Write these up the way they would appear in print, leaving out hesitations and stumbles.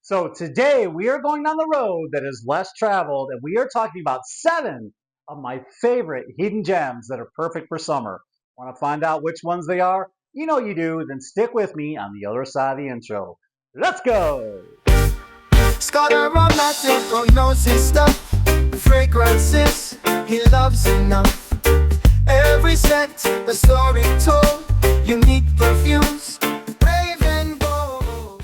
So today we are going down the road that is less traveled, and we are talking about 7 of my favorite hidden gems that are perfect for summer. Want to find out which ones they are? You know you do, then stick with me on the other side of the intro. Let's go! Scott Aromatico knows his stuff. Fragrances he loves enough. Every scent a story told. Unique perfumes, raven gold.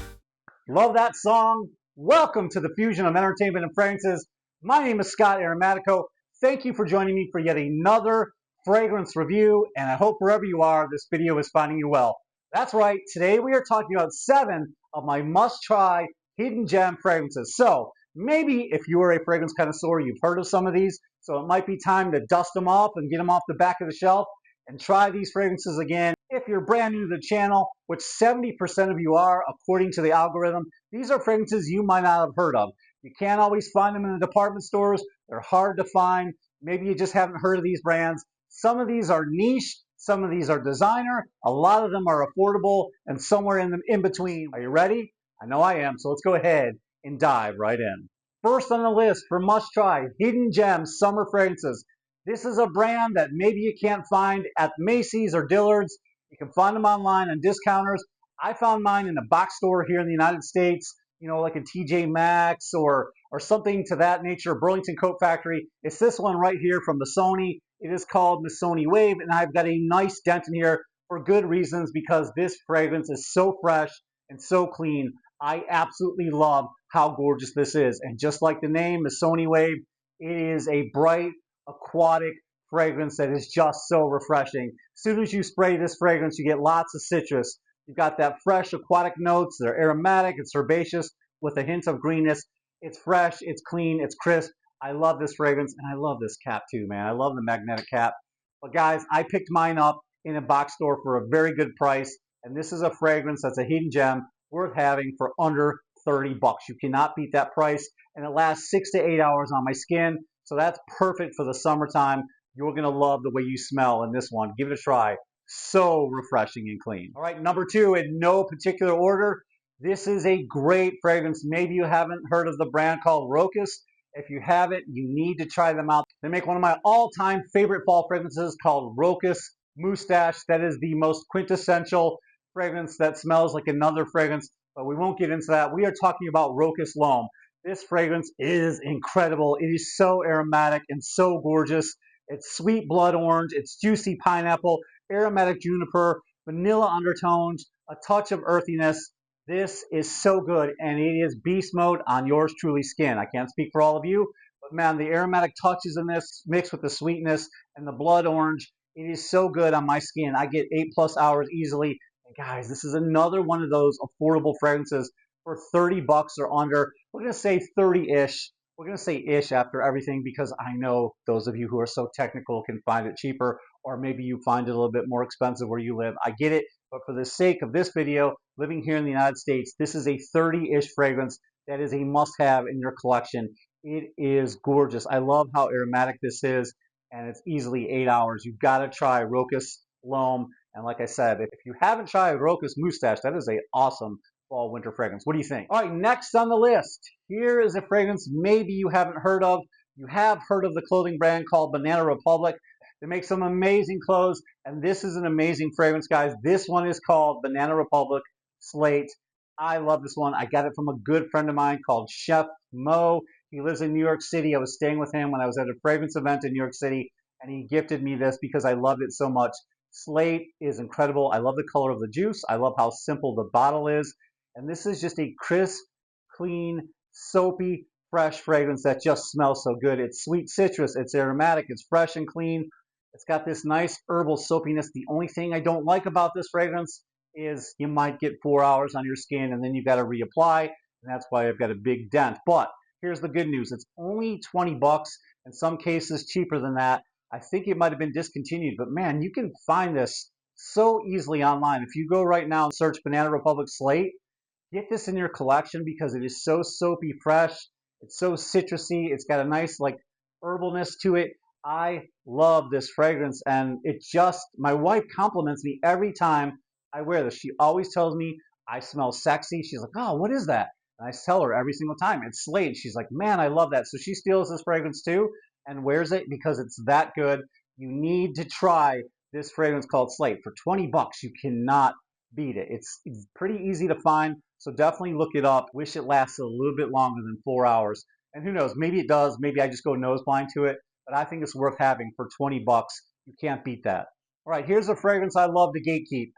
Love that song. Welcome to the fusion of entertainment and fragrances. My name is Scott Aromatico. Thank you for joining me for yet another fragrance review, and I hope wherever you are, this video is finding you well. That's right, today we are talking about 7 of my must-try hidden gem fragrances. So maybe if you are a fragrance connoisseur, you've heard of some of these, so it might be time to dust them off and get them off the back of the shelf and try these fragrances again. If you're brand new to the channel, which 70% of you are according to the algorithm, these are fragrances you might not have heard of. You can't always find them in the department stores. They're hard to find. Maybe you just haven't heard of these brands. Some of these are niche, some of these are designer, a lot of them are affordable, and somewhere in between. Are you ready? I know I am, so let's go ahead and dive right in. First on the list for must-try hidden gems summer fragrances. This is a brand that maybe you can't find at Macy's or Dillard's. You can find them online on discounters. I found mine in a box store here in the United States, you know, like a TJ Maxx or something to that nature, Burlington Coat Factory. It's this one right here from Missoni. It is called Missoni Wave, and I've got a nice dent in here for good reasons because this fragrance is so fresh and so clean. I absolutely love how gorgeous this is. And just like the name, Missoni Wave, it is a bright, aquatic fragrance that is just so refreshing. As soon as you spray this fragrance, you get lots of citrus. You've got that fresh aquatic notes. They're aromatic, it's herbaceous with a hint of greenness. It's fresh, it's clean, it's crisp. I love this fragrance, and I love this cap too, man. I love the magnetic cap. But guys, I picked mine up in a box store for a very good price, and this is a fragrance that's a hidden gem worth having for under 30 bucks. You cannot beat that price, and it lasts 6 to 8 hours on my skin, so that's perfect for the summertime. You're going to love the way you smell in this one. Give it a try. So refreshing and clean. All right, number 2, in no particular order, this is a great fragrance. Maybe you haven't heard of the brand called Rocchas. If you haven't, you need to try them out. They make one of my all-time favorite fall fragrances called Rocchas Moustache. That is the most quintessential fragrance that smells like another fragrance, but we won't get into that. We are talking about Rochas L'Homme. This fragrance is incredible. It is so aromatic and so gorgeous. It's sweet blood orange, it's juicy pineapple, aromatic juniper, vanilla undertones, a touch of earthiness. This is so good, and it is beast mode on yours truly skin. I can't speak for all of you, but man, the aromatic touches in this mixed with the sweetness and the blood orange, it is so good on my skin. I get 8+ hours easily. And guys, this is another one of those affordable fragrances for 30 bucks or under. We're going to say 30-ish. We're going to say ish after everything because I know those of you who are so technical can find it cheaper, or maybe you find it a little bit more expensive where you live. I get it, but for the sake of this video, living here in the United States, this is a 30-ish fragrance that is a must-have in your collection. It is gorgeous. I love how aromatic this is, and it's easily 8 hours. You've got to try Rochas L'Homme. And like I said, if you haven't tried Rochas Moustache, that is an awesome fall winter fragrance. What do you think? All right, next on the list, here is a fragrance maybe you haven't heard of. You have heard of the clothing brand called Banana Republic. They make some amazing clothes, and this is an amazing fragrance, guys. This one is called Banana Republic Slate. I love this one. I got it from a good friend of mine called Chef Mo. He lives in New York City. I was staying with him when I was at a fragrance event in New York City, and he gifted me this because I loved it so much. Slate is incredible. I love the color of the juice. I love how simple the bottle is. And this is just a crisp, clean, soapy, fresh fragrance that just smells so good. It's sweet citrus. It's aromatic. It's fresh and clean. It's got this nice herbal soapiness. The only thing I don't like about this fragrance is you might get 4 hours on your skin and then you got to reapply. And that's why I've got a big dent. But here's the good news. It's only 20 bucks. In some cases, cheaper than that. I think it might have been discontinued, but man, you can find this so easily online. If you go right now and search Banana Republic Slate, get this in your collection because it is so soapy fresh. It's so citrusy. It's got a nice like herbalness to it. I love this fragrance, and it just, my wife compliments me every time I wear this. She always tells me I smell sexy. She's like, oh, what is that? And I tell her every single time, it's Slate. She's like, man, I love that. So she steals this fragrance too and wears it because it's that good. You need to try this fragrance called Slate. For 20 bucks, you cannot beat it. It's pretty easy to find, so definitely look it up. Wish it lasted a little bit longer than 4 hours. And who knows, maybe it does. Maybe I just go nose blind to it, but I think it's worth having for 20 bucks. You can't beat that. All right, here's a fragrance I love to gatekeep.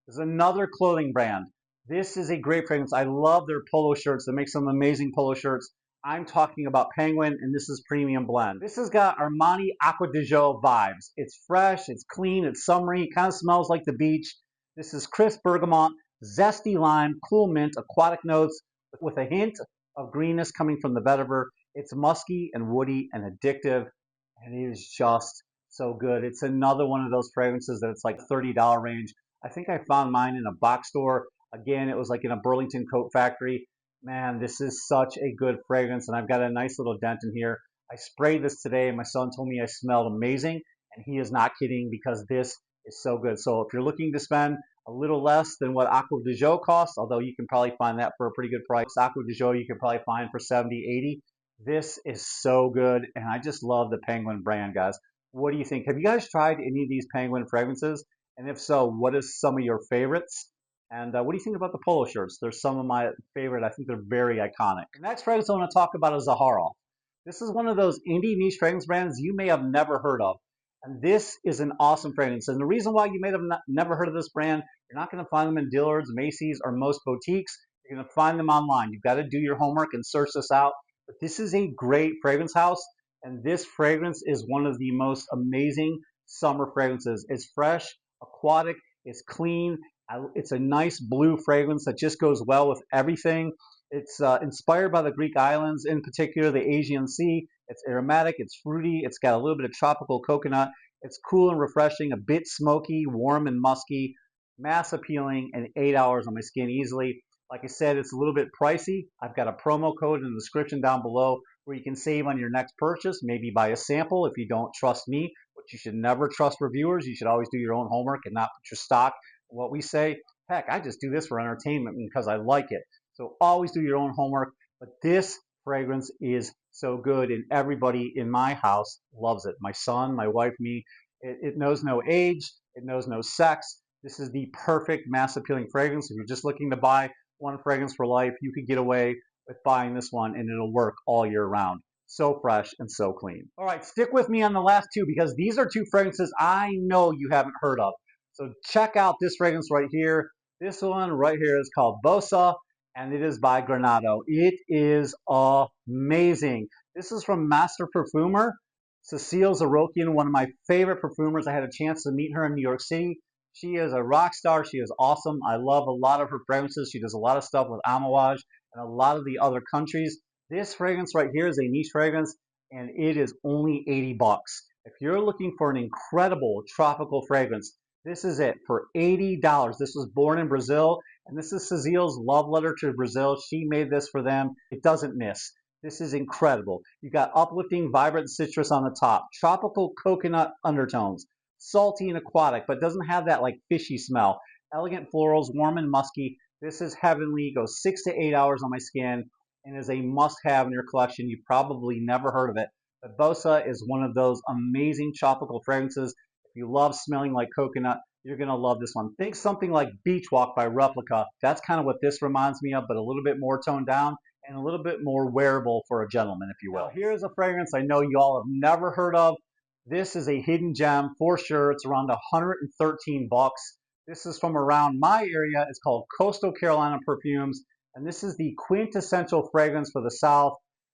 This is another clothing brand. This is a great fragrance. I love their polo shirts. They make some amazing polo shirts. I'm talking about Penguin, and this is Premium Blend. This has got Armani Acqua di Gio vibes. It's fresh, it's clean, it's summery, it kind of smells like the beach. This is crisp bergamot, zesty lime, cool mint, aquatic notes with a hint of greenness coming from the vetiver. It's musky and woody and addictive, and it is just so good. It's another one of those fragrances that it's like $30 range. I think I found mine in a box store. Again, it was like in a Burlington coat factory. Man, this is such a good fragrance, and I've got a nice little dent in here. I sprayed this today, and my son told me I smelled amazing, and he is not kidding because this is so good. So if you're looking to spend a little less than what Acqua di Gio costs, although you can probably find that for a pretty good price, Acqua di Gio you can probably find for 70, 80. This is so good, and I just love the Penguin brand, guys. What do you think? Have you guys tried any of these Penguin fragrances? And if so, what is some of your favorites? And what do you think about the polo shirts? They're some of my favorite. I think they're very iconic. The next fragrance I want to talk about is Zaharoff. This is one of those indie niche fragrance brands you may have never heard of. And this is an awesome fragrance. And the reason why you may have never heard of this brand, you're not going to find them in Dillard's, Macy's, or most boutiques. You're going to find them online. You've got to do your homework and search this out. But this is a great fragrance house. And this fragrance is one of the most amazing summer fragrances. It's fresh, aquatic, it's clean. It's a nice blue fragrance that just goes well with everything. It's inspired by the Greek islands, in particular the Aegean Sea. It's aromatic, it's fruity, it's got a little bit of tropical coconut. It's cool and refreshing, a bit smoky, warm and musky, mass appealing, and 8 hours on my skin easily. Like I said, it's a little bit pricey. I've got a promo code in the description down below where you can save on your next purchase. Maybe buy a sample if you don't trust me, but you should never trust reviewers. You should always do your own homework and not put your stock in what we say. Heck, I just do this for entertainment because I like it. So always do your own homework. But this fragrance is so good, and everybody in my house loves it. My son, my wife, me. It knows no age. It knows no sex. This is the perfect mass appealing fragrance. If you're just looking to buy one fragrance for life, you could get away with buying this one and it'll work all year round. So fresh and so clean. All right, stick with me on the last two because these are two fragrances I know you haven't heard of. So check out this fragrance right here. This one right here is called Bosa, and it is by Granado. It is amazing. This is from Master Perfumer, Cecile Zarokian, one of my favorite perfumers. I had a chance to meet her in New York City. She is a rock star. She is awesome. I love a lot of her fragrances. She does a lot of stuff with Amouage and a lot of the other countries. This fragrance right here is a niche fragrance, and it is only 80 bucks. If you're looking for an incredible tropical fragrance, this is it for $80. This was born in Brazil, and this is Cecile's love letter to Brazil. She made this for them. It doesn't miss. This is incredible. You got uplifting, vibrant citrus on the top, tropical coconut undertones, salty and aquatic, but doesn't have that like fishy smell. Elegant florals, warm and musky. This is heavenly. Goes 6 to 8 hours on my skin and is a must-have in your collection. You've probably never heard of it, but Bosa is one of those amazing tropical fragrances. If you love smelling like coconut, you're going to love this one. Think something like Beach Walk by Replica. That's kind of what this reminds me of, but a little bit more toned down and a little bit more wearable for a gentleman, if you will. Now, here's a fragrance I know you all have never heard of. This is a hidden gem for sure. It's around 113 bucks. This is from around my area. It's called Coastal Carolina Perfumes, and this is the quintessential fragrance for the South.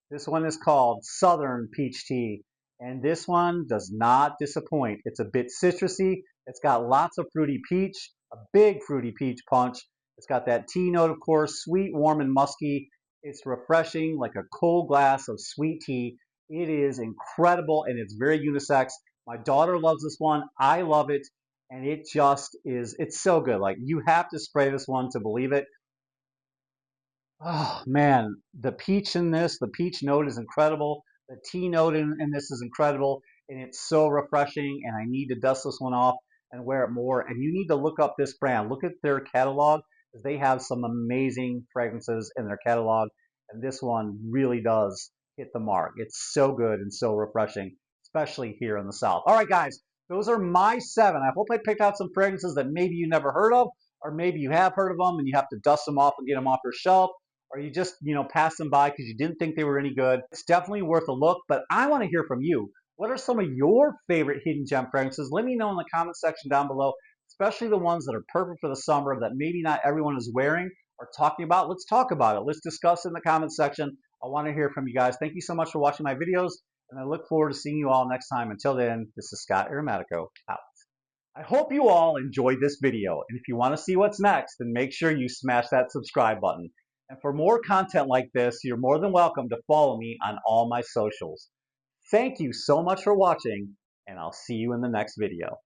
This one is called Southern Peach Tea, and this one does not disappoint. It's a bit citrusy. It's got lots of fruity peach, a big fruity peach punch. It's got that tea note, of course, sweet, warm, and musky. It's refreshing like a cold glass of sweet tea. It is incredible, and it's very unisex. My daughter loves this one. I love it, and it just is, it's so good. Like, you have to spray this one to believe it. Oh, man, the peach in this, the peach note is incredible. The tea note in this is incredible, and it's so refreshing, and I need to dust this one off and wear it more. And you need to look up this brand. Look at their catalog. because they have some amazing fragrances in their catalog, and this one really does hit the mark. It's so good and so refreshing, especially here in the South. All right, guys, those are my 7. I hope I picked out some fragrances that maybe you never heard of, or maybe you have heard of them and you have to dust them off and get them off your shelf, or you just, pass them by because you didn't think they were any good. It's definitely worth a look, but I want to hear from you. What are some of your favorite hidden gem fragrances? Let me know in the comment section down below, especially the ones that are perfect for the summer that maybe not everyone is wearing or talking about. Let's talk about it. Let's discuss it in the comment section. I want to hear from you guys. Thank you so much for watching my videos, and I look forward to seeing you all next time. Until then, this is Scott Aromatico out. I hope you all enjoyed this video, and if you want to see what's next, then make sure you smash that subscribe button. And for more content like this, you're more than welcome to follow me on all my socials. Thank you so much for watching, and I'll see you in the next video.